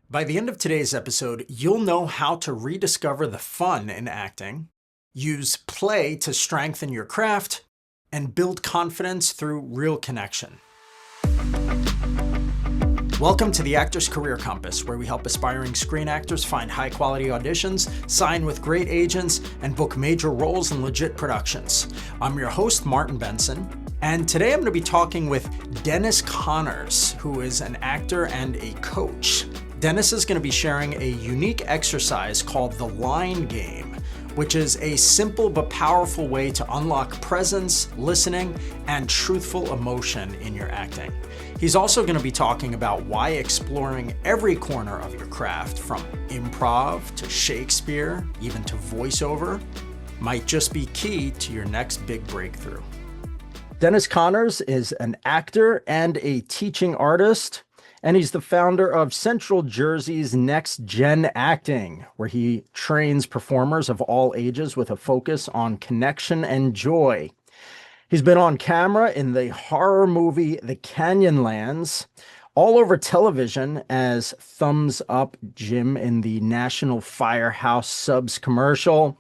By the end of today's episode, you'll know how to rediscover the fun in acting, use play to strengthen your craft, and build confidence through real connection. Welcome to the Actor's Career Compass, where we help aspiring screen actors find high-quality auditions, sign with great agents, and book major roles in legit productions. I'm your host, Martin Benson, and today I'm going to be talking with Dennis Connors, who is an actor and a coach. Dennis is going to be sharing a unique exercise called the line game, which is a simple but powerful way to unlock presence, listening, and truthful emotion in your acting. He's also going to be talking about why exploring every corner of your craft, from improv to Shakespeare, even to voiceover, might just be key to your next big breakthrough. Dennis Connors is an actor and a teaching artist, and he's the founder of Central Jersey's Next Gen Acting, where he trains performers of all ages with a focus on connection and joy. He's been on camera in the horror movie The Canyonlands, all over television as Thumbs Up Jim in the National Firehouse Subs commercial,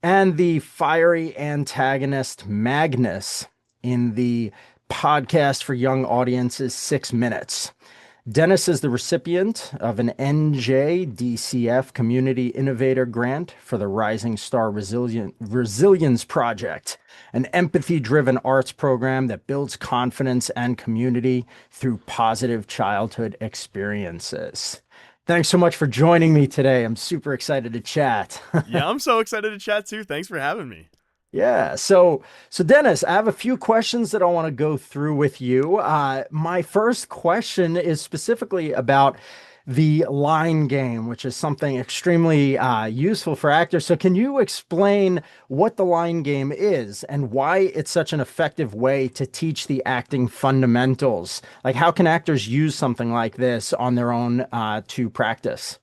and the fiery antagonist Magnus in the podcast for young audiences 6 Minutes. Dennis is the recipient of an NJDCF Community Innovator Grant for the Rising Star Resilience Project, an empathy-driven arts program that builds confidence and community through positive childhood experiences. Thanks so much for joining me today. I'm super excited to chat. Yeah, I'm so excited to chat too. Thanks for having me. Yeah. So Dennis, I have a few questions that I want to go through with you. My first question is specifically about the line game, which is something extremely useful for actors. So can you explain what the line game is and why it's such an effective way to teach the acting fundamentals? Like, how can actors use something like this on their own to practice?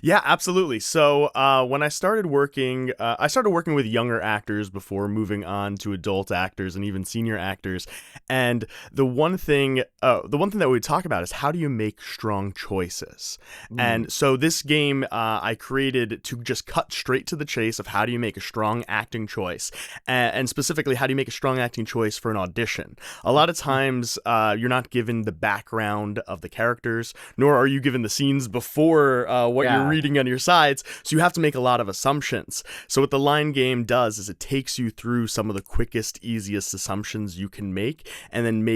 Yeah, absolutely. So when I started working with younger actors before moving on to adult actors and even senior actors. And the one thing that we talk about is, how do you make strong choices? Mm, And so this game I created to just cut straight to the chase of how do you make a strong acting choice, and specifically, how do you make a strong acting choice for an audition? A lot of times you're not given the background of the characters, nor are you given the scenes before what you're yeah. reading on your sides, so you have to make a lot of assumptions. So what the line game does is it takes you through some of the quickest, easiest assumptions you can make, and then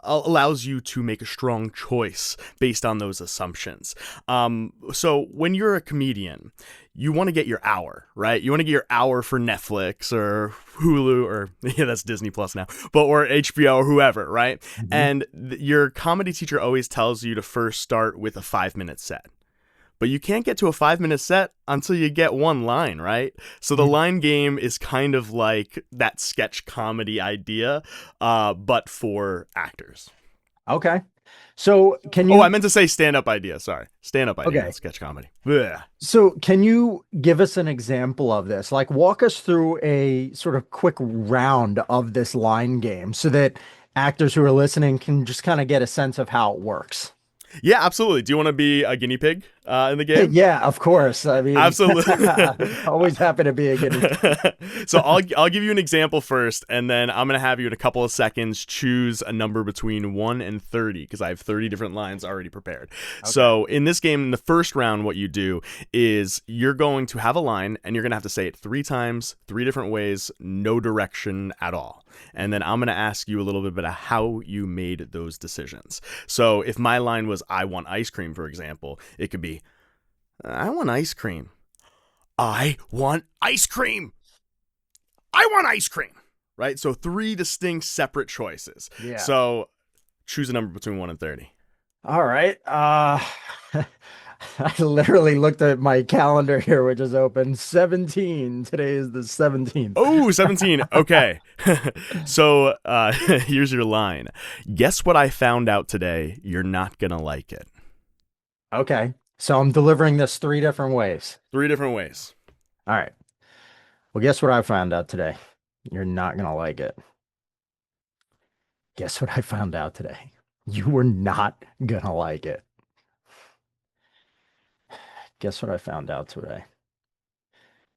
allows you to make a strong choice based on those assumptions. So when you're a comedian, you want to get your hour, right? You want to get your hour for Netflix or Hulu, or yeah, that's Disney Plus now, but or HBO or whoever, right? Mhm. And your comedy teacher always tells you to first start with a 5-minute set. But you can't get to a 5-minute set until you get one line, right? So the line game is kind of like that sketch comedy idea, but for actors. Okay. So can Oh, I you meant to say stand-up idea. Sorry. Stand-up idea, not okay. sketch comedy. Blech. So can you give us an example of this? Like, walk us through a sort of quick round of this line game so that actors who are listening can just kind of get a sense of how it works. Yeah, absolutely. Do you want to be a guinea pig in the game? Yeah, of course. I mean, Absolutely. always happy to be a guinea pig. So I'll give you an example first, and then I'm gonna have you in a couple of seconds choose a number between 1 and 30, because I have 30 different lines already prepared. Okay. So in this game, in the first round, what you do is you're going to have a line, and you're gonna have to say it 3 times, 3 different ways, no direction at all. And then I'm gonna ask you a little bit about how you made those decisions. So if my line was "I want ice cream," for example, it could be, "I want ice cream. I want ice cream. I want ice cream." Right? So 3 distinct separate choices. Yeah. So choose a number between 1 and 30. All right. I literally looked at my calendar here, which is open 17. Today is the 17th. Oh, 17. Okay. So here's your line. Guess what I found out today? You're not going to like it. Okay. So I'm delivering this 3 different ways. 3 different ways. All right. Well, guess what I found out today? You're not going to like it. Guess what I found out today? You were not going to like it. Guess what I found out today?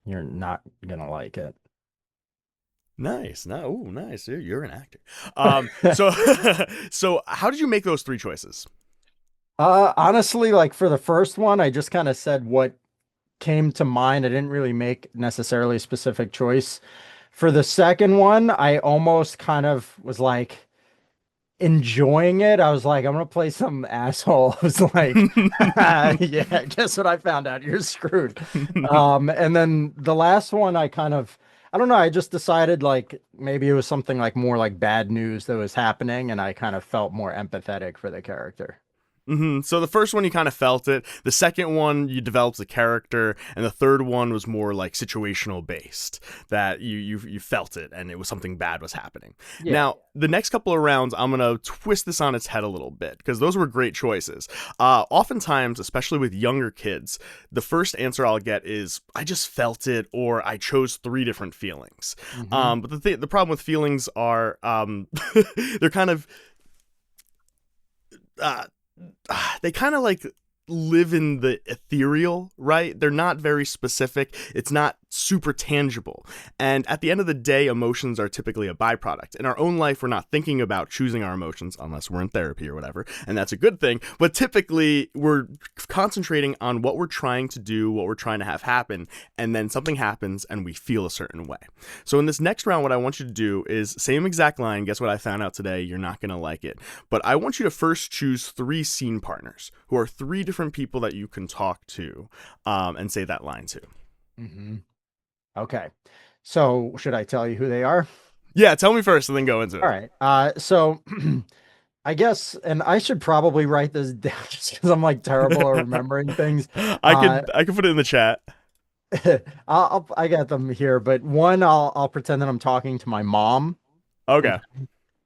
You're not gonna like it. Nice. No, ooh, nice. You're an actor. So so how did you make those three choices? Honestly, like for the first one, I just kind of said what came to mind. I didn't really make necessarily a specific choice. For the second one, I almost kind of was like enjoying it. I was like, I'm gonna play some asshole. I was like, yeah, guess what I found out? You're screwed. And then the last one, I don't know, I just decided like maybe it was something like more like bad news that was happening, and I kind of felt more empathetic for the character. So the first one you kind of felt it. The second one you developed a character, and the third one was more like situational based. That you felt it, and it was something bad was happening. Yeah. Now the next couple of rounds, I'm gonna twist this on its head a little bit because those were great choices. Oftentimes, especially with younger kids, the first answer I'll get is I just felt it, or I chose three different feelings. Hmm. But the problem with feelings are they're kind of uh, they kind of like live in the ethereal, right? They're not very specific. It's not super tangible. And at the end of the day, emotions are typically a byproduct. In our own life, we're not thinking about choosing our emotions unless we're in therapy or whatever. And that's a good thing. But typically, we're concentrating on what we're trying to do, what we're trying to have happen. And then something happens and we feel a certain way. So in this next round, what I want you to do is same exact line. Guess what I found out today? You're not going to like it. But I want you to first choose three scene partners who are three different people that you can talk to and say that line to. Hmm. Okay. So should I tell you who they are? Yeah, tell me first and then go into All it. right. So I guess, and I should probably write this down just because I'm like terrible at remembering things. I Uh, could I could put it in the chat. I got them here, but one I'll pretend that I'm talking to my mom. Okay.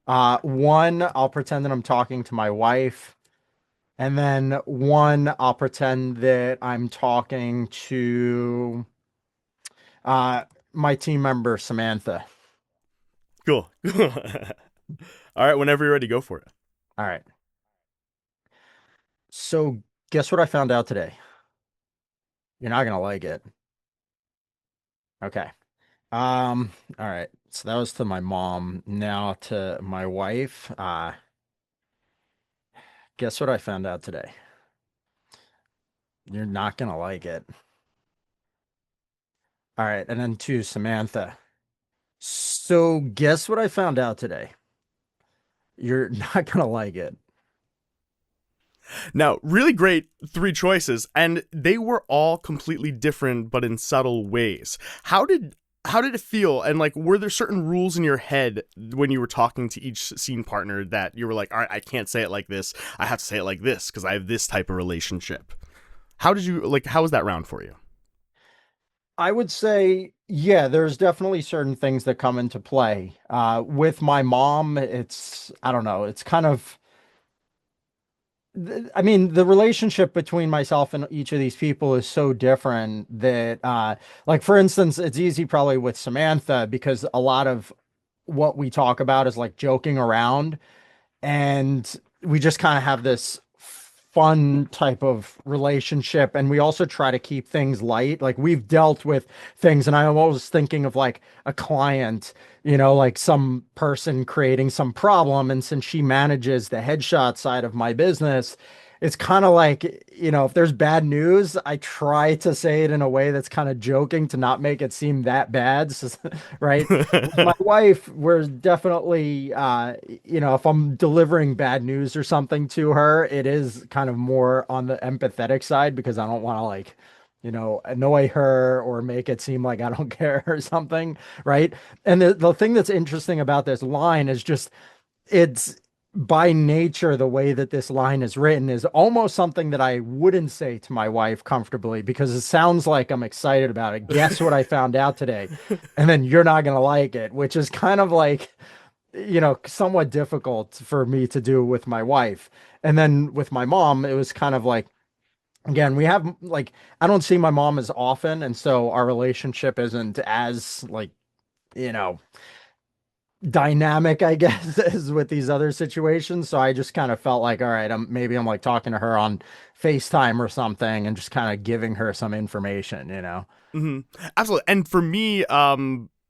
One I'll pretend that I'm talking to my wife, and then one I'll pretend that I'm talking to uh my team member Samantha. Cool. All right, whenever you're ready, go for it. All right. So guess what I found out today? You're not gonna like it. Okay. All right. So that was to my mom. Now to my wife. Guess what I found out today? You're not gonna like it. All right, and then to Samantha. So guess what I found out today? You're not gonna like it. Now, really great three choices, and they were all completely different, but in subtle ways. How did it feel? And like, were there certain rules in your head when you were talking to each scene partner that you were like, all right, I can't say it like this. I have to say it like this because I have this type of relationship. How did you like? How was that round for you? I would say, yeah, there's definitely certain things that come into play. With my mom, I don't know, it's kind of I mean, the relationship between myself and each of these people is so different that, like, for instance, it's easy probably with Samantha because a lot of what we talk about is like joking around, and we just kind of have this fun type of relationship, and we also try to keep things light. Like we've dealt with things, and I'm always thinking of like a client, like some person creating some problem, and since she manages the headshot side of my business, it's kind of like, if there's bad news, I try to say it in a way that's kind of joking to not make it seem that bad. Right. With my wife, we're definitely, if I'm delivering bad news or something to her, it is kind of more on the empathetic side because I don't want to like, annoy her or make it seem like I don't care or something. Right. And the thing that's interesting about this line is just it's by nature, the way that this line is written is almost something that I wouldn't say to my wife comfortably because it sounds like I'm excited about it. Guess what I found out today? And then you're not going to like it, which is kind of like, somewhat difficult for me to do with my wife. And then with my mom, it was kind of like, again, we have like, I don't see my mom as often. And so our relationship isn't as like, you know, dynamic, I guess, as with these other situations. So I just kind of felt like, all right, I'm like talking to her on FaceTime or something and just kind of giving her some information, you know? Hmm. Absolutely. And for me,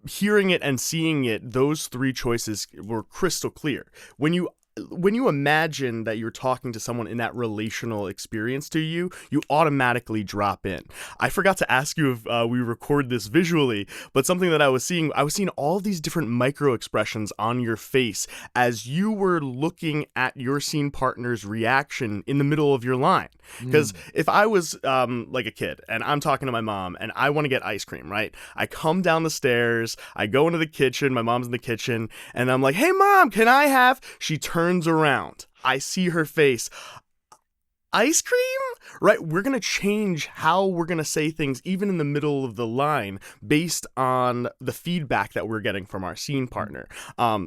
hearing it and seeing it, those three choices were crystal clear. When you imagine that you're talking to someone in that relational experience to you, you automatically drop in. I forgot to ask you if we record this visually, but something that I was seeing all these different micro expressions on your face as you were looking at your scene partner's reaction in the middle of your line. Because Mm. if I was like a kid and I'm talking to my mom and I want to get ice cream, right? I come down the stairs, I go into the kitchen, my mom's in the kitchen, and I'm like, "Hey, mom, can I have?" She turns around. I see her face. Ice cream? Right? We're going to change how we're going to say things even in the middle of the line based on the feedback that we're getting from our scene partner.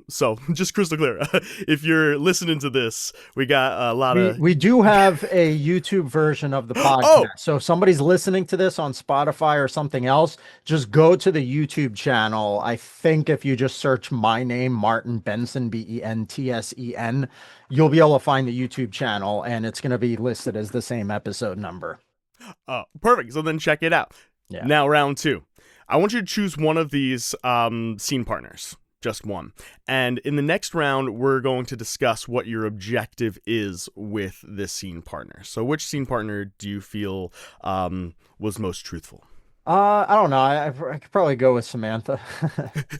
So just crystal clear. If you're listening to this, we got a lot We of. we do have a YouTube version of the Oh, podcast. So if somebody's listening to this on Spotify or something else, just go to the YouTube channel. I think if you just search my name, Martin Benson, Bentsen, you'll be able to find the YouTube channel and it's going to be listed as the same episode number. oh, perfect. So then check it out. Yeah. Now, round two. I want you to choose one of these scene partners, just one. And in the next round, we're going to discuss what your objective is with this scene partner. So, which scene partner do you feel was most truthful? I don't know. I could probably go with Samantha.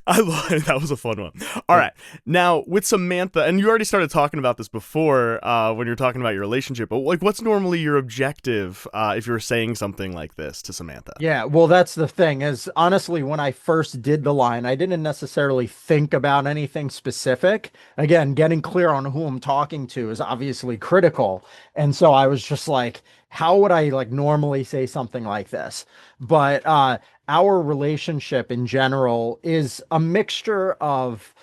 I love that was a fun one. All right, now with Samantha, and you already started talking about this before when you were talking about your relationship. But like, what's normally your objective if you're saying something like this to Samantha? Yeah, well, that's the thing is honestly, when I first did the line, I didn't necessarily think about anything specific. Again, getting clear on who I'm talking to is obviously critical. And so I was just like, how would I like normally say something like this? But our relationship in general is a mixture of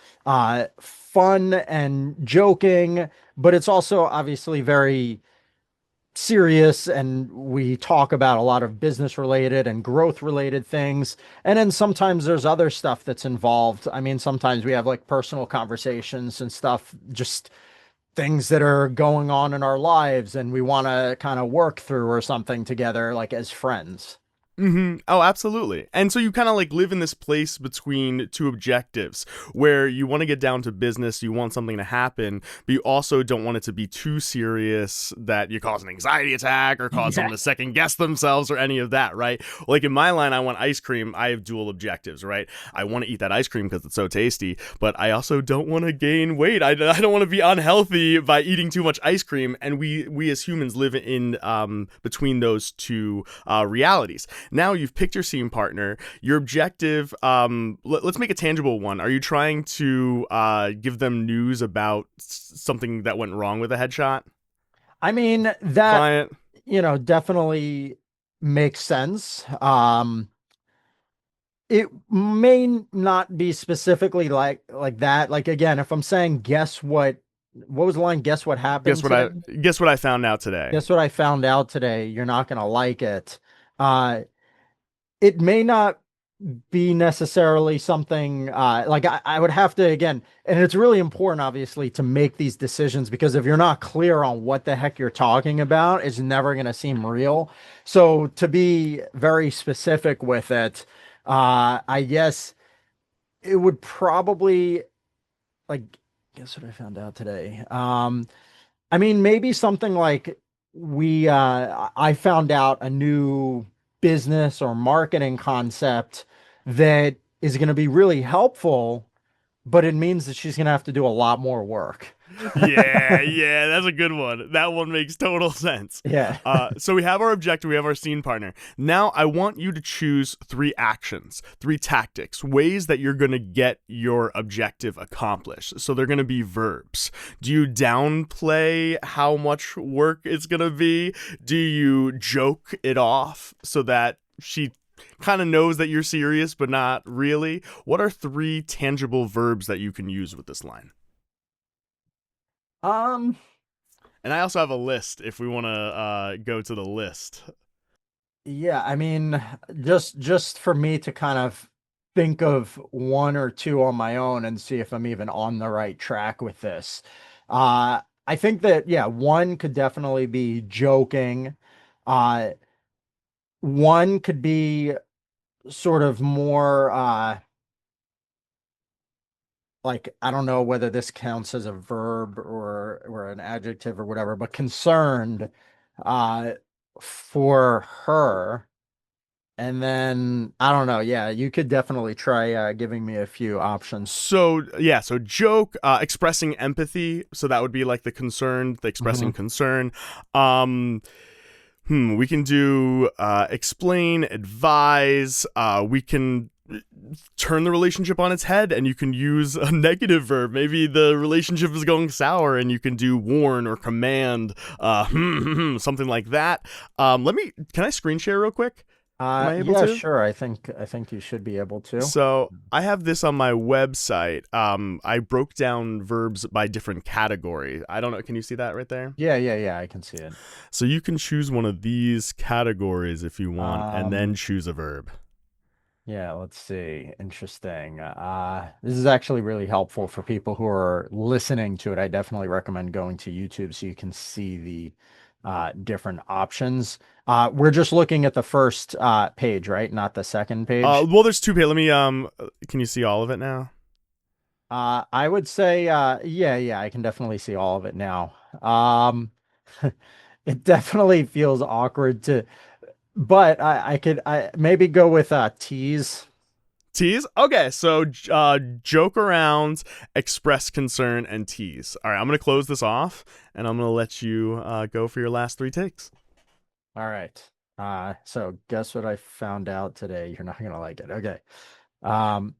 fun and joking, but it's also obviously very serious and we talk about a lot of business related and growth related things. And then sometimes there's other stuff that's involved. I mean, sometimes we have like personal conversations and stuff, just things that are going on in our lives and we want to kind of work through or something together, like as friends. Mm-hmm. Oh, absolutely. And so you kind of like live in this place between two objectives where you want to get down to business, you want something to happen, but you also don't want it to be too serious that you cause an anxiety attack or cause Yeah. someone to second guess themselves or any of that, right? Like in my line, I want ice cream. I have dual objectives, right? I want to eat that ice cream because it's so tasty, but I also don't want to gain weight. I don't want to be unhealthy by eating too much ice cream. And we as humans live in between those two realities. Now you've picked your scene partner. Your objective, let's make a tangible one. Are you trying to give them news about something that went wrong with a headshot I mean, that, client? definitely makes sense. It may not be specifically like that. Like again, if I'm saying what was the line? Guess what Guess happened what today? I found out today. Guess what I found out today? You're not gonna like it. Uh, it may not be necessarily something like I would have to again, and it's really important, obviously, to make these decisions because if you're not clear on what the heck you're talking about, it's never gonna seem real. So to be very specific with it, I guess it would probably like guess what I found out today. I mean, maybe something like I found out a new business or marketing concept that is going to be really helpful, but it means that she's going to have to do a lot more work. Yeah, yeah, that's a good one. That one makes total sense. Yeah. So we have our objective, we have our scene partner. Now I want you to choose three actions, three tactics, ways that you're going to get your objective accomplished. So they're going to be verbs. Do you downplay how much work it's going to be? Do you joke it off so that she kind of knows that you're serious, but not really? What are three tangible verbs that you can use with this line? Um, And I also have a list if we want to go to the list. yeah, I mean, just for me to kind of think of one or two on my own and see if I'm even on the right track with this. I think that, yeah, one could definitely be joking. Uh, one could be sort of more like I don't know whether this counts as a verb or an adjective or whatever, but concerned uh for her. And then I don't know, yeah, you could definitely try giving me a few options. So yeah, so joke, expressing empathy. So that would be like the concern, the expressing Mhm. concern. Um, we can do explain, advise. We can turn the relationship on its head, and you can use a negative verb. Maybe the relationship is going sour, and you can do warn or command, something like that. Can I screen share real quick? Am I able Yeah, to? sure. I think you should be able to. So I have this on my website. I broke down verbs by different categories. I don't know. Can you see that right there? Yeah, yeah, yeah, I can see it. So you can choose one of these categories if you want, and then Um, choose a verb. yeah, let's see. Interesting. This is actually really helpful for people who are listening to it. I definitely recommend going to YouTube so you can see the different options. We're just looking at the first page, right? Not the second page. Well, there's two pages. Let me. Can you see all of it now? I would say, yeah, yeah, I can definitely see all of it now. Um, it definitely feels awkward to, but I could I maybe go with tease. Tease. Okay, so joke around, express concern, and tease. All right, I'm gonna close this off, and I'm gonna let you go for your last three takes. All right. So guess what I found out today? You're not gonna like it. Okay. Um,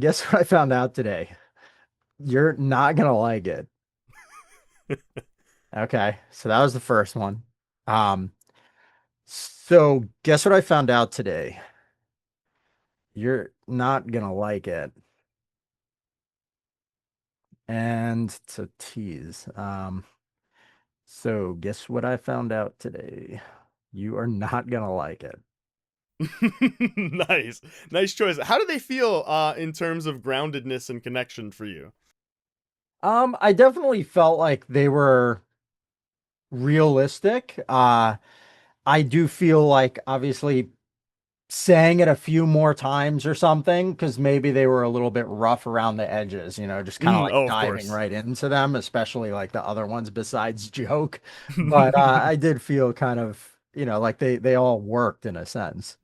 guess what I found out today? You're not gonna like it. Okay. So that was the first one. Um, guess what I found out today? You're not gonna like it. And it's a tease. Guess what I found out today? You are not gonna like it. Nice, nice choice. How do they feel in terms of groundedness and connection for you? I definitely felt like they were realistic. I do feel like obviously saying it a few more times or something because maybe they were a little bit rough around the edges, just kind of like Oh, of diving course. right into them, especially like the other ones besides joke. But I did feel kind of, like they all worked in a sense.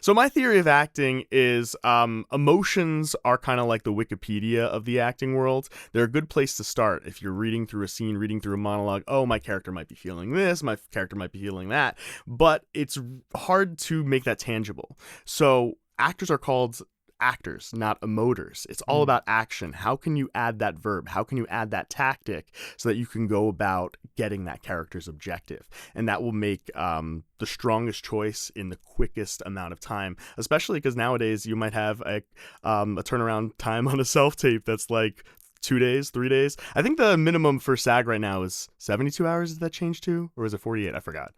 So my theory of acting is emotions are kind of like the Wikipedia of the acting world. They're a good place to start if you're reading through a scene, reading through a monologue. Oh, my character might be feeling this, my character might be feeling that, but it's hard to make that tangible. So actors are called actors, not emoters. It's all Mm. about action. How can you add that verb? How can you add that tactic so that you can go about getting that character's objective? And that will make the strongest choice in the quickest amount of time, especially because nowadays you might have a turnaround time on a self tape that's like 2 days, 3 days. I think the minimum for SAG right now is 72 hours. Did that change to, or is it 48? I forgot.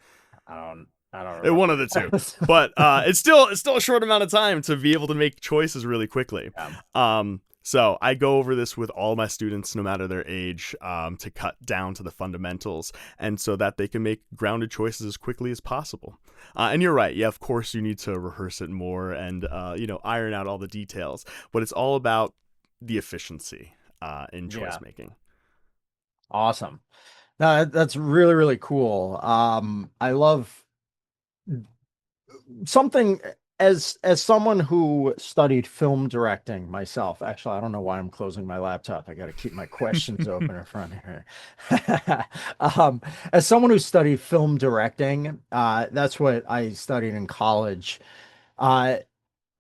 I don't One of the two. remember. But it's still a short amount of time to be able to make choices really quickly. Yeah. So I go over this with all my students, no matter their age, to cut down to the fundamentals, and so that they can make grounded choices as quickly as possible. And you're right. Yeah, of course you need to rehearse it more and iron out all the details. But it's all about the efficiency in choice Yeah. making. Awesome. No, that's really, really cool. I love something as someone who studied film directing myself. Actually, I don't know why I'm closing my laptop. I got to keep my questions open in front of here. Um, as someone who studied film directing, that's what I studied in college. Uh,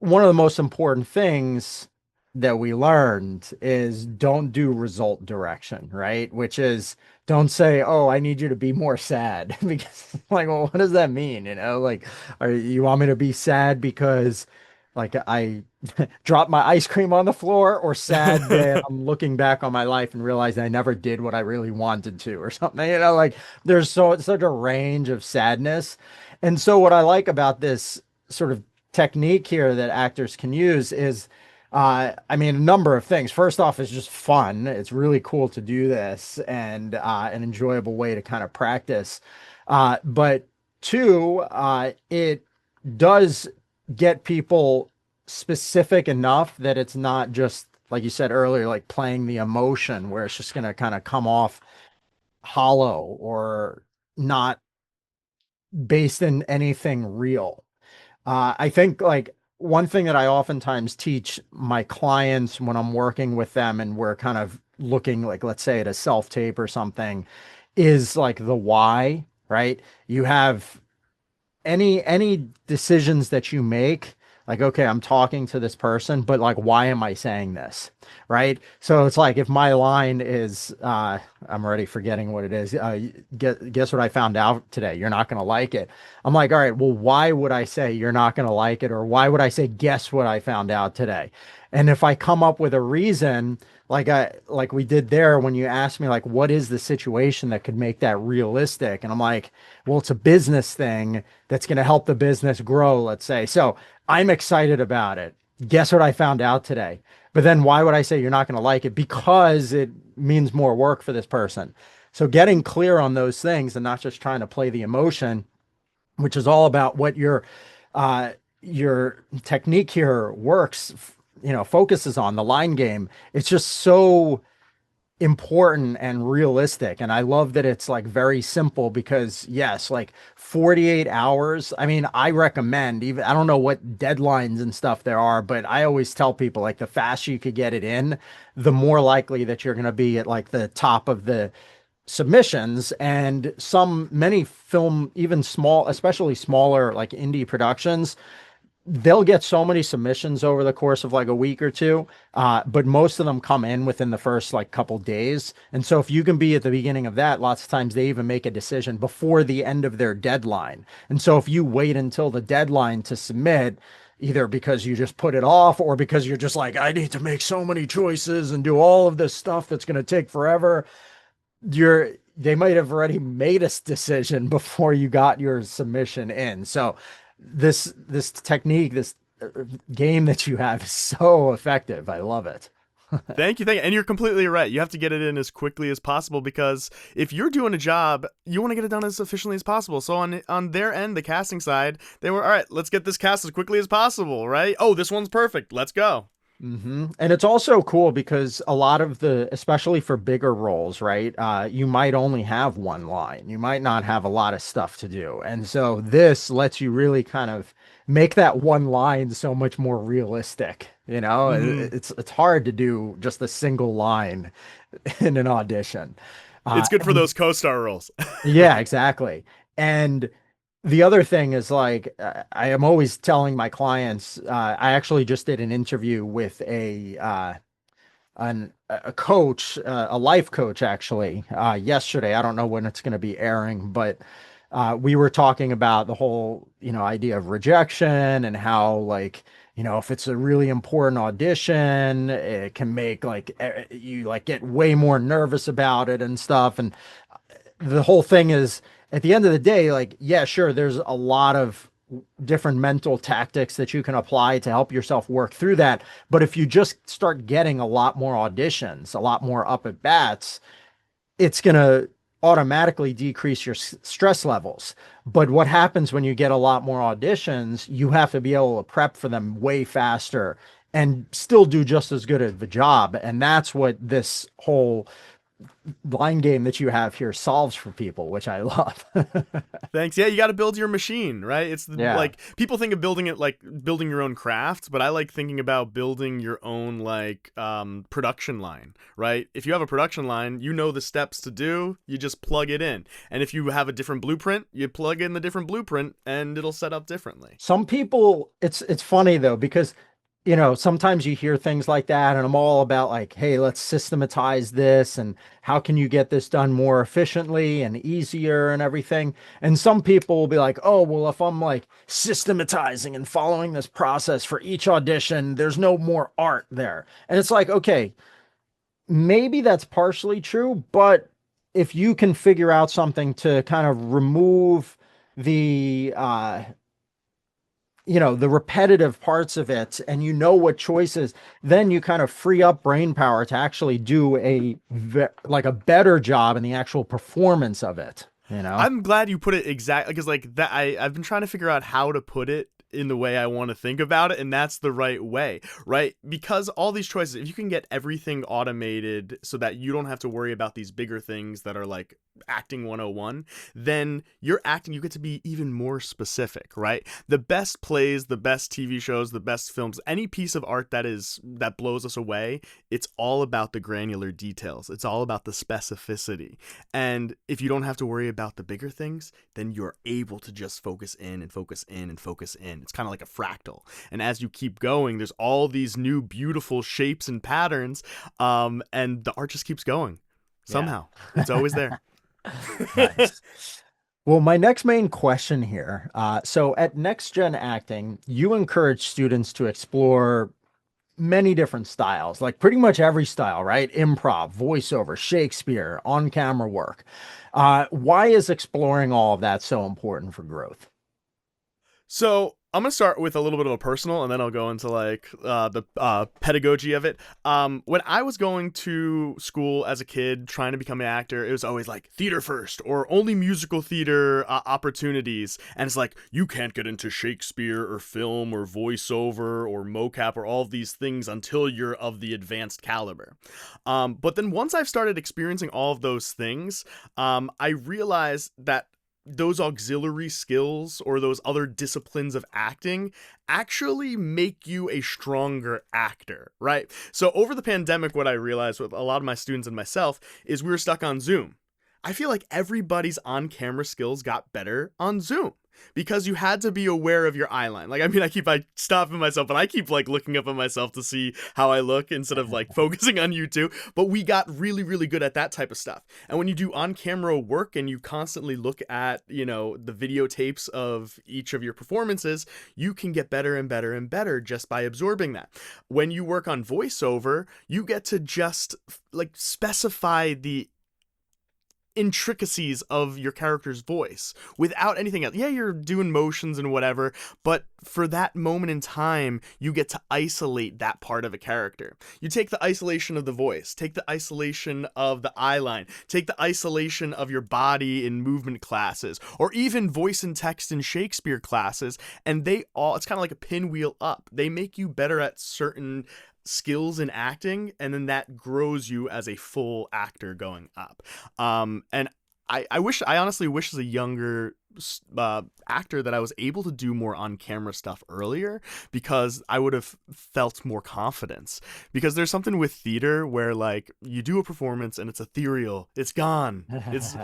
One of the most important things that we learned is don't do result direction, right? Which is don't say, "Oh, I need you to be more sad," because like, well, what does that mean? Like, are you want me to be sad because like I dropped my ice cream on the floor, or sad that I'm looking back on my life and realize I never did what I really wanted to, or something? Like there's such a range of sadness, and so what I like about this sort of technique here that actors can use is, I mean, a number of things. First off, it's just fun. It's really cool to do this and an enjoyable way to kind of practice. But two, it does get people specific enough that it's not just, like you said earlier, like playing the emotion where it's just going to kind of come off hollow or not based in anything real. I think like one thing that I oftentimes teach my clients when I'm working with them and we're kind of looking like, let's say at a self tape or something, is like the why, right? You have any decisions that you make, like, okay, I'm talking to this person, but like, why am I saying this? Right. So it's like if my line is, I'm already forgetting what it is. Guess what I found out today? You're not going to like it. I'm like, all right, well, why would I say you're not going to like it? Or why would I say, guess what I found out today? And if I come up with a reason, like we did there when you asked me like what is the situation that could make that realistic, and I'm like, well, it's a business thing that's going to help the business grow, let's say. So I'm excited about it. Guess what I found out today? But then why would I say you're not going to like it? Because it means more work for this person. So getting clear on those things and not just trying to play the emotion, which is all about what uh, your technique here works, focuses on the line game. It's just so important and realistic. And I love that it's like very simple because yes, like 48 hours. I mean, I recommend even, I don't know what deadlines and stuff there are, but I always tell people like the faster you could get it in, the more likely that you're going to be at like the top of the submissions. And many film, even small, especially smaller like indie productions, they'll get so many submissions over the course of like a week or two, but most of them come in within the first like couple days. And so if you can be at the beginning of that, lots of times they even make a decision before the end of their deadline. And so if you wait until the deadline to submit, either because you just put it off or because you're just like, I need to make so many choices and do all of this stuff that's going to take forever, they might have already made a decision before you got your submission in. So this technique, this game that you have is so effective. I love it. Thank you. And you're completely right. You have to get it in as quickly as possible because if you're doing a job, you want to get it done as efficiently as possible. So on their end, the casting side, they were all right. Let's get this cast as quickly as possible, right? Oh, this one's perfect. Let's go. And it's also cool because a lot of especially for bigger roles, right? You might only have one line. You might not have a lot of stuff to do. And so this lets you really kind of make that one line so much more realistic. Hmm. It's hard to do just a single line in an audition. It's good for And those co-star roles. yeah, exactly. And the other thing is like I am always telling my clients. I actually just did an interview with a coach, a life coach, actually yesterday. I don't know when it's going to be airing, but we were talking about the whole idea of rejection and how like if it's a really important audition, it can make like you like get way more nervous about it and stuff. And the whole thing is at the end of the day, like, yeah, sure, there's a lot of different mental tactics that you can apply to help yourself work through that. But if you just start getting a lot more auditions, a lot more up at bats, it's going to automatically decrease your stress levels. But what happens when you get a lot more auditions, you have to be able to prep for them way faster and still do just as good of a job. And that's what this whole line game that you have here solves for people, which I love. Thanks. Yeah, you got to build your machine, right? Yeah. Like people think of building it like building your own craft, but I like thinking about building your own like production line, right? If you have a production line, you know the steps to do, you just plug it in. And if you have a different blueprint, you plug in the different blueprint and it'll set up differently. Some people, it's funny though, because sometimes you hear things like that, and I'm all about like, hey, let's systematize this and how can you get this done more efficiently and easier and everything. And some people will be like, oh, well, if I'm like systematizing and following this process for each audition, there's no more art there. And it's like, okay, maybe that's partially true, but if you can figure out something to kind of remove the the repetitive parts of it and you know what choices, then you kind of free up brain power to actually do like a better job in the actual performance of it. I'm glad you put it exactly because like that I've been trying to figure out how to put it in the way I want to think about it, and that's the right way, right? Because all these choices, if you can get everything automated so that you don't have to worry about these bigger things that are like acting 101, then your acting, you get to be even more specific, right? The best plays, the best TV shows, the best films, any piece of art that blows us away, it's all about the granular details. It's all about the specificity. And if you don't have to worry about the bigger things, then you're able to just focus in and focus in and focus in. It's kind of like a fractal. And as you keep going, there's all these new beautiful shapes and patterns, and the art just keeps going. Somehow. Yeah. It's always there. Nice. Well, my next main question here. So at Next Gen Acting, you encourage students to explore many different styles, like pretty much every style, right? Improv, voiceover, Shakespeare, on camera work. Why is exploring all of that so important for growth? So I'm gonna start with a little bit of a personal, and then I'll go into like the pedagogy of it. When I was going to school as a kid, trying to become an actor, it was always like theater first, or only musical theater opportunities. And it's like you can't get into Shakespeare or film or voiceover or mocap or all of these things until you're of the advanced caliber. But then once I've started experiencing all of those things, I realized that those auxiliary skills or those other disciplines of acting actually make you a stronger actor, right? So over the pandemic, what I realized with a lot of my students and myself is we were stuck on Zoom. I feel like everybody's on camera skills got better on Zoom because you had to be aware of your eye line. Like, I mean, I stopping myself, but I keep like looking up at myself to see how I look instead of like focusing on you two. But we got really, really good at that type of stuff. And when you do on camera work and you constantly look at, the videotapes of each of your performances, you can get better and better and better just by absorbing that. When you work on voiceover, you get to just like specify the intricacies of your character's voice without anything else. Yeah, you're doing motions and whatever, but for that moment in time, you get to isolate that part of a character. You take the isolation of the voice, take the isolation of the eye line, take the isolation of your body in movement classes, or even voice and text in Shakespeare classes, and it's kind of like a pinwheel up. They make you better at certain skills in acting, and then that grows you as a full actor going up. And I honestly wish as a younger actor that I was able to do more on camera stuff earlier, because I would have felt more confidence. Because there's something with theater where like you do a performance and it's ethereal, it's gone, it's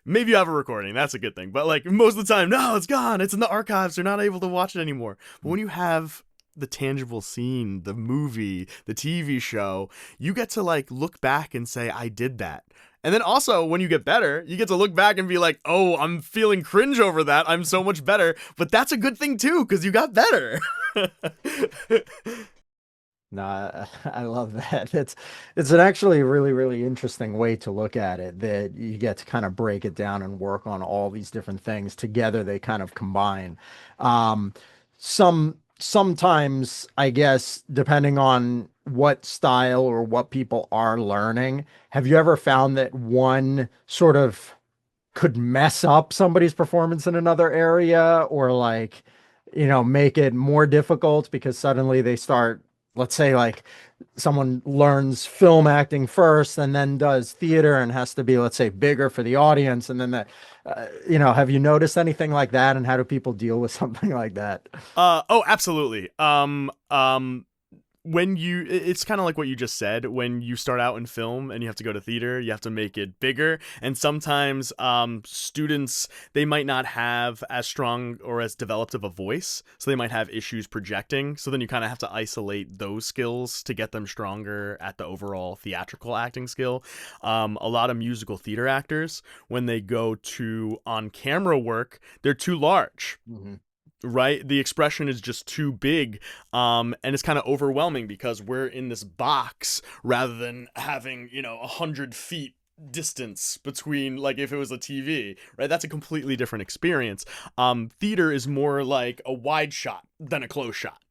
maybe you have a recording, that's a good thing, but like most of the time, no, it's gone, it's in the archives, they're not able to watch it anymore. But when you have the tangible scene, the movie, the TV show, you get to like look back and say, I did that. And then also when you get better, you get to look back and be like, oh, I'm feeling cringe over that. I'm so much better. But that's a good thing too, because you got better. No, I love that. It's an actually really, really interesting way to look at it, that you get to kind of break it down and work on all these different things together. They kind of combine. Sometimes, I guess, depending on what style or what people are learning, have you ever found that one sort of could mess up somebody's performance in another area, or like, make it more difficult because suddenly they start, let's say like someone learns film acting first and then does theater and has to be, let's say, bigger for the audience. And then have you noticed anything like that? And how do people deal with something like that? Oh, absolutely. It's kind of like what you just said. When you start out in film and you have to go to theater, you have to make it bigger, and sometimes students, they might not have as strong or as developed of a voice, so they might have issues projecting. So then you kind of have to isolate those skills to get them stronger at the overall theatrical acting skill. A lot of musical theater actors, when they go to on camera work, they're too large. Mm-hmm. Right, the expression is just too big, and it's kind of overwhelming because we're in this box rather than having 100 feet distance between, like, if it was a TV, right? That's a completely different experience. Theater is more like a wide shot than a close shot.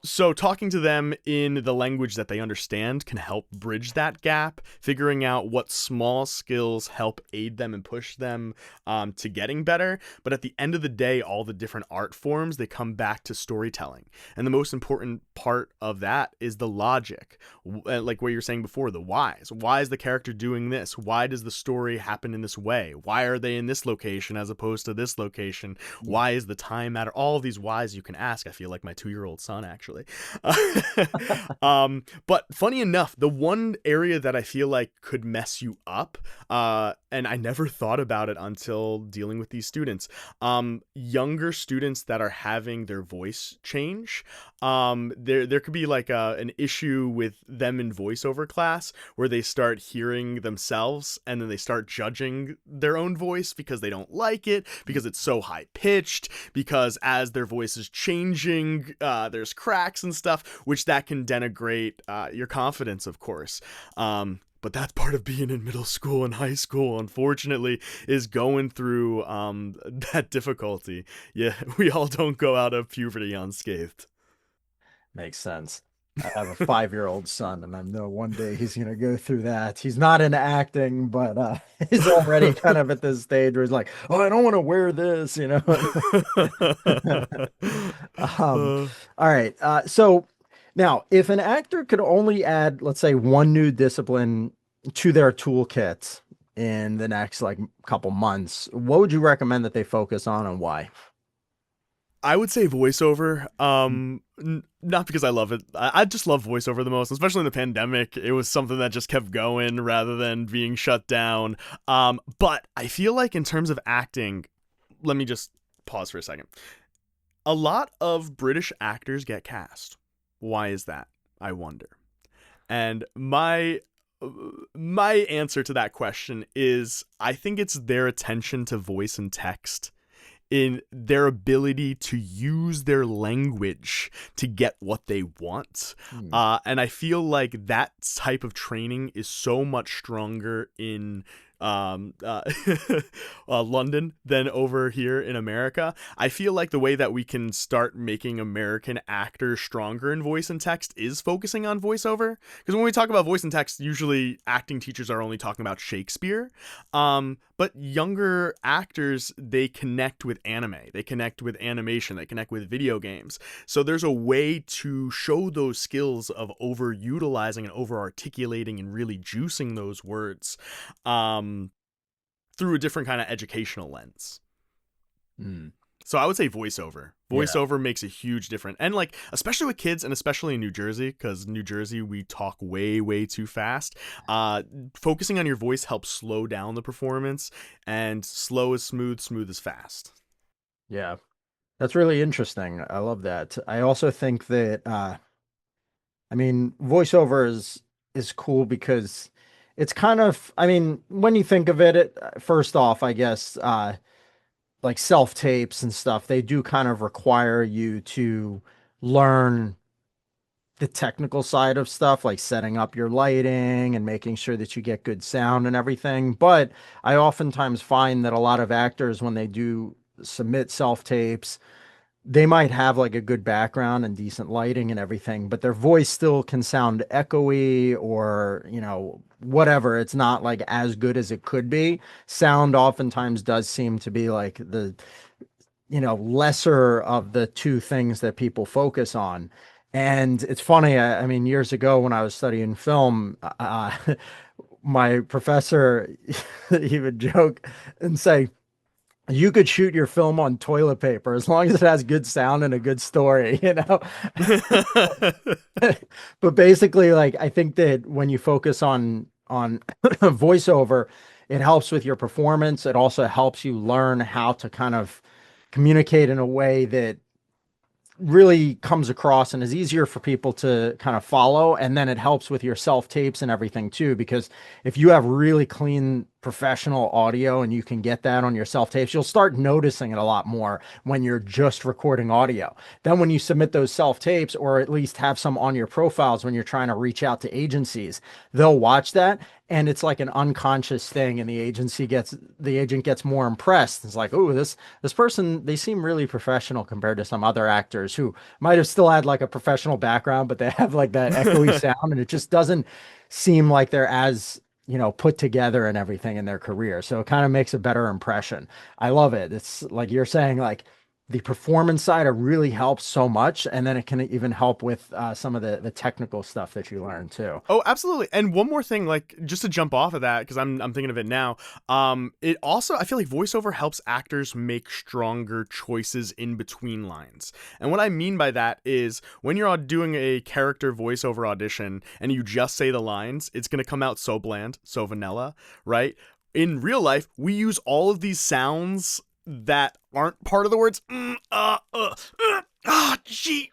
So talking to them in the language that they understand can help bridge that gap, figuring out what small skills help aid them and push them to getting better. But at the end of the day, all the different art forms, they come back to storytelling. And the most important part of that is the logic. Like what you were saying before, the whys. Why is the character doing this? Why does the story happen in this way? Why are they in this location as opposed to this location? Why is the time matter? All of these whys you can ask. I feel like my 2-year-old son, actually. But funny enough, the one area that I feel like could mess you up, and I never thought about it until dealing with these students, younger students that are having their voice change, there could be like an issue with them in voiceover class where they start hearing themselves and then they start judging their own voice because they don't like it, because it's so high pitched, because as their voice is changing, there's cracks and stuff, which that can denigrate your confidence, of course. But that's part of being in middle school and high school, unfortunately, is going through that difficulty. Yeah, we all don't go out of puberty unscathed. Makes sense. I have a 5-year-old son, and I know one day he's going to go through that. He's not into acting, but he's already kind of at this stage where he's like, "Oh, I don't want to wear this," you know. Uh, All right. So now, if an actor could only add, let's say, one new discipline to their toolkit in the next like couple months, what would you recommend that they focus on and why? I would say voiceover. Not because I love it. I just love voiceover the most, especially in the pandemic. It was something that just kept going rather than being shut down. But I feel like in terms of acting, let me just pause for a second. A lot of British actors get cast. Why is that? I wonder. And my answer to that question is I think it's their attention to voice and text, in their ability to use their language to get what they want. Hmm. And I feel like that type of training is so much stronger in um, uh, London than over here in America. I feel like the way that we can start making American actors stronger in voice and text is focusing on voiceover. Because when we talk about voice and text, usually acting teachers are only talking about Shakespeare. But younger actors, they connect with anime, they connect with animation, they connect with video games. So there's a way to show those skills of overutilizing and over articulating and really juicing those words. Through a different kind of educational lens. Hmm. So I would say voiceover. Yeah. Voiceover makes a huge difference. And like, especially with kids and especially in New Jersey, because New Jersey, we talk way, way too fast. Focusing on your voice helps slow down the performance, and slow is smooth, smooth is fast. Yeah. That's really interesting. I love that. I also think that I mean, voiceover is cool because it's kind of, I mean, when you think of it, first off, I guess like self tapes and stuff, they do kind of require you to learn the technical side of stuff, like setting up your lighting and making sure that you get good sound and everything. But I oftentimes find that a lot of actors, when they do submit self tapes, they might have like a good background and decent lighting and everything, but their voice still can sound echoey or, you know, whatever. It's not like as good as it could be. Sound oftentimes does seem to be like the, you know, lesser of the two things that people focus on. And it's funny, I mean, years ago when I was studying film, my professor, he would joke and say, you could shoot your film on toilet paper as long as it has good sound and a good story, you know? But basically, like, I think that when you focus on voiceover, it helps with your performance. It also helps you learn how to kind of communicate in a way that really comes across and is easier for people to kind of follow. And then it helps with your self tapes and everything too, because if you have really clean professional audio and you can get that on your self tapes, you'll start noticing it a lot more when you're just recording audio. Then, when you submit those self tapes, or at least have some on your profiles when you're trying to reach out to agencies, they'll watch that and it's like an unconscious thing. And the agent gets more impressed. It's like, oh, this person, they seem really professional compared to some other actors who might have still had like a professional background, but they have like that echoey sound and it just doesn't seem like they're as put together and everything in their career. So it kind of makes a better impression. I love it. It's like you're saying, like the performance side, it really helps so much. And then it can even help with some of the technical stuff that you learn too. Oh, absolutely. And one more thing, like just to jump off of that, because I'm thinking of it now. It also, I feel like voiceover helps actors make stronger choices in between lines. And what I mean by that is when you're doing a character voiceover audition and you just say the lines, it's gonna come out so bland, so vanilla, right? In real life, we use all of these sounds that aren't part of the words. Gee,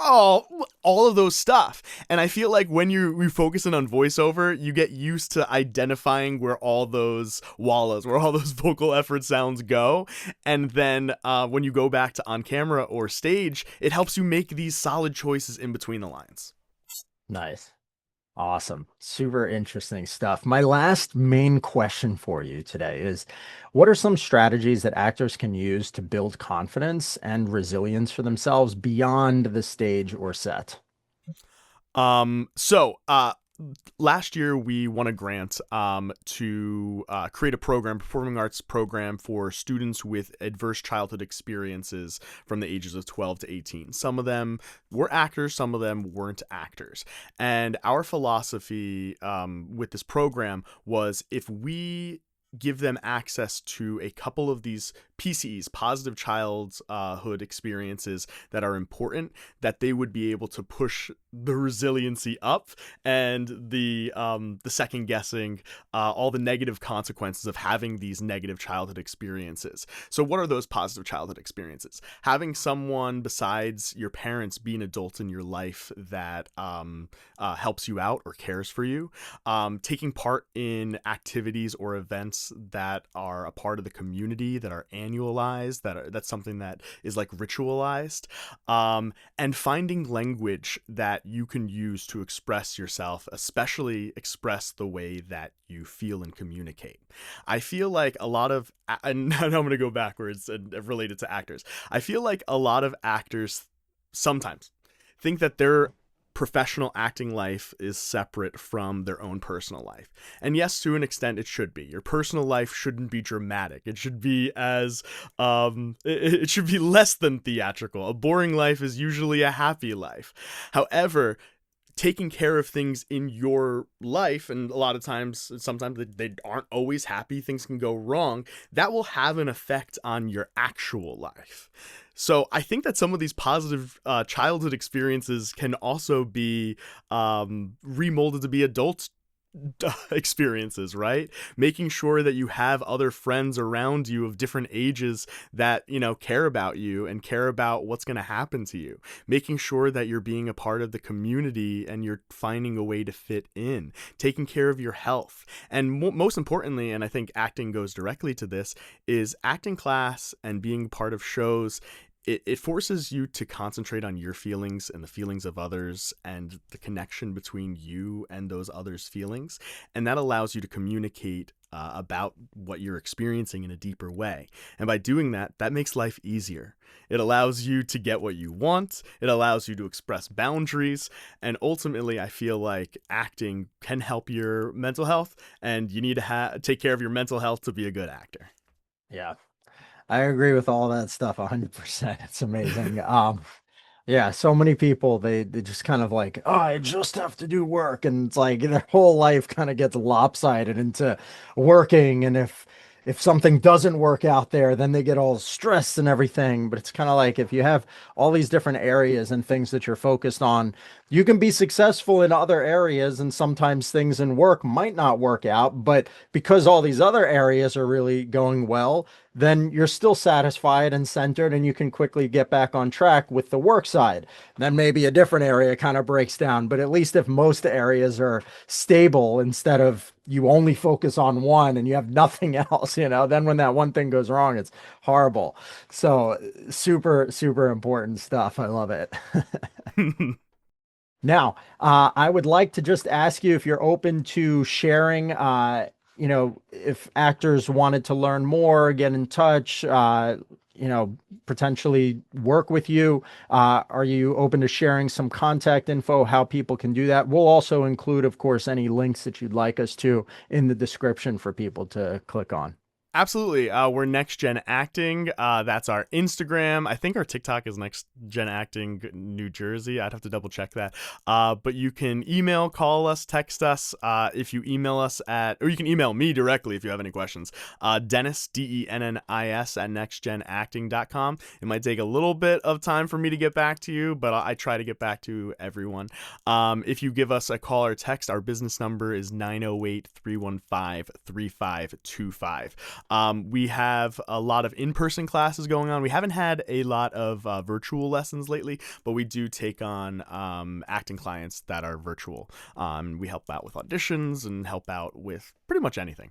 all of those stuff. And I feel like when you're focusing on voiceover, you get used to identifying where all those wallas, where all those vocal effort sounds go. And then when you go back to on camera or stage, it helps you make these solid choices in between the lines. Nice. Awesome. Super interesting stuff. My last main question for you today is, what are some strategies that actors can use to build confidence and resilience for themselves beyond the stage or set? So last year we won a grant to create a program, performing arts program for students with adverse childhood experiences from the ages of 12 to 18. Some of them were actors, some of them weren't actors. And our philosophy with this program was, if we give them access to a couple of these PCEs, positive childhood experiences that are important, that they would be able to push the resiliency up and the second guessing, all the negative consequences of having these negative childhood experiences. So what are those positive childhood experiences? Having someone besides your parents be an adult in your life that helps you out or cares for you, taking part in activities or events that are a part of the community, that are annualized, that's something that is like ritualized, and finding language that you can use to express yourself, especially express the way that you feel and communicate. I feel like a lot of, and now I'm going to go backwards and related to actors. I feel like a lot of actors sometimes think that their professional acting life is separate from their own personal life. And yes, to an extent it should be. Your personal life shouldn't be dramatic. It should be it should be less than theatrical. A boring life is usually a happy life. However, taking care of things in your life, and a lot of times, sometimes they aren't always happy, things can go wrong, that will have an effect on your actual life. So I think that some of these positive childhood experiences can also be remolded to be adult experiences, right? Making sure that you have other friends around you of different ages that, care about you and care about what's going to happen to you. Making sure that you're being a part of the community and you're finding a way to fit in. Taking care of your health. And most importantly, and I think acting goes directly to this, is acting class and being part of shows. It forces you to concentrate on your feelings and the feelings of others and the connection between you and those others' feelings. And that allows you to communicate about what you're experiencing in a deeper way. And by doing that, that makes life easier. It allows you to get what you want. It allows you to express boundaries. And ultimately, I feel like acting can help your mental health, and you need to take care of your mental health to be a good actor. Yeah, I agree with all that stuff 100%. It's amazing. Yeah, so many people they just kind of like, oh, I just have to do work, and it's like their whole life kind of gets lopsided into working, and if something doesn't work out there, then they get all stressed and everything. But it's kind of like if you have all these different areas and things that you're focused on, you can be successful in other areas, and sometimes things in work might not work out, but because all these other areas are really going well, then you're still satisfied and centered and you can quickly get back on track with the work side. Then maybe a different area kind of breaks down, but at least if most areas are stable instead of you only focus on one and you have nothing else, then when that one thing goes wrong, it's horrible. So super, super important stuff. I love it. Now, I would like to just ask you if you're open to sharing, if actors wanted to learn more, get in touch, potentially work with you. Are you open to sharing some contact info, how people can do that? We'll also include, of course, any links that you'd like us to in the description for people to click on. Absolutely. We're Next Gen Acting. That's our Instagram. I think our TikTok is Next Gen Acting New Jersey. I'd have to double check that. But you can email, call us, text us. If you email us or you can email me directly if you have any questions. Dennis, DENNIS at nextgenacting.com. It might take a little bit of time for me to get back to you, but I try to get back to everyone. If you give us a call or text, our business number is 908-315-3525. We have a lot of in-person classes going on. We haven't had a lot of virtual lessons lately, but we do take on acting clients that are virtual. We help out with auditions and help out with pretty much anything.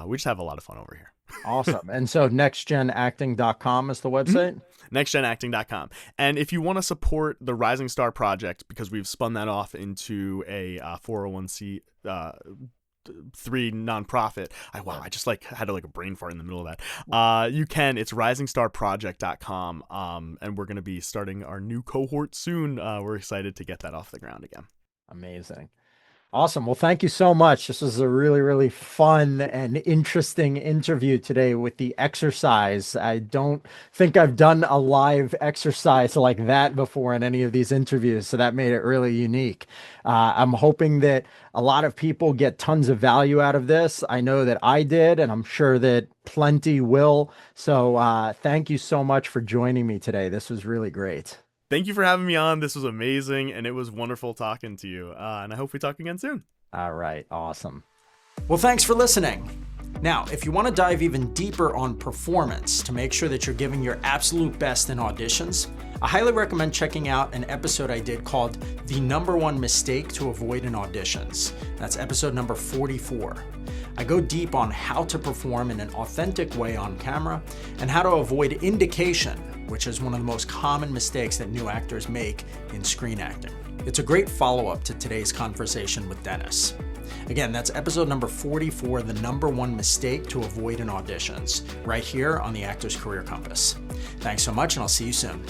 We just have a lot of fun over here. Awesome. And so nextgenacting.com is the website? nextgenacting.com. And if you want to support the Rising Star Project, because we've spun that off into a 401c 3 nonprofit. I just had a brain fart in the middle of that. You can. It's risingstarproject.com. And we're going to be starting our new cohort soon. We're excited to get that off the ground again. Amazing. Awesome. Well, thank you so much. This was a really, really fun and interesting interview today with the exercise. I don't think I've done a live exercise like that before in any of these interviews, so that made it really unique. I'm hoping that a lot of people get tons of value out of this. I know that I did, and I'm sure that plenty will. So thank you so much for joining me today. This was really great. Thank you for having me on. This was amazing, and it was wonderful talking to you. And I hope we talk again soon. All right. Awesome. Well, thanks for listening. Now, if you want to dive even deeper on performance to make sure that you're giving your absolute best in auditions, I highly recommend checking out an episode I did called The Number One Mistake to Avoid in Auditions. That's episode number 44. I go deep on how to perform in an authentic way on camera and how to avoid indication, which is one of the most common mistakes that new actors make in screen acting. It's a great follow-up to today's conversation with Dennis. Again, that's episode number 44, The Number One Mistake to Avoid in Auditions, right here on the Actor's Career Compass. Thanks so much, and I'll see you soon.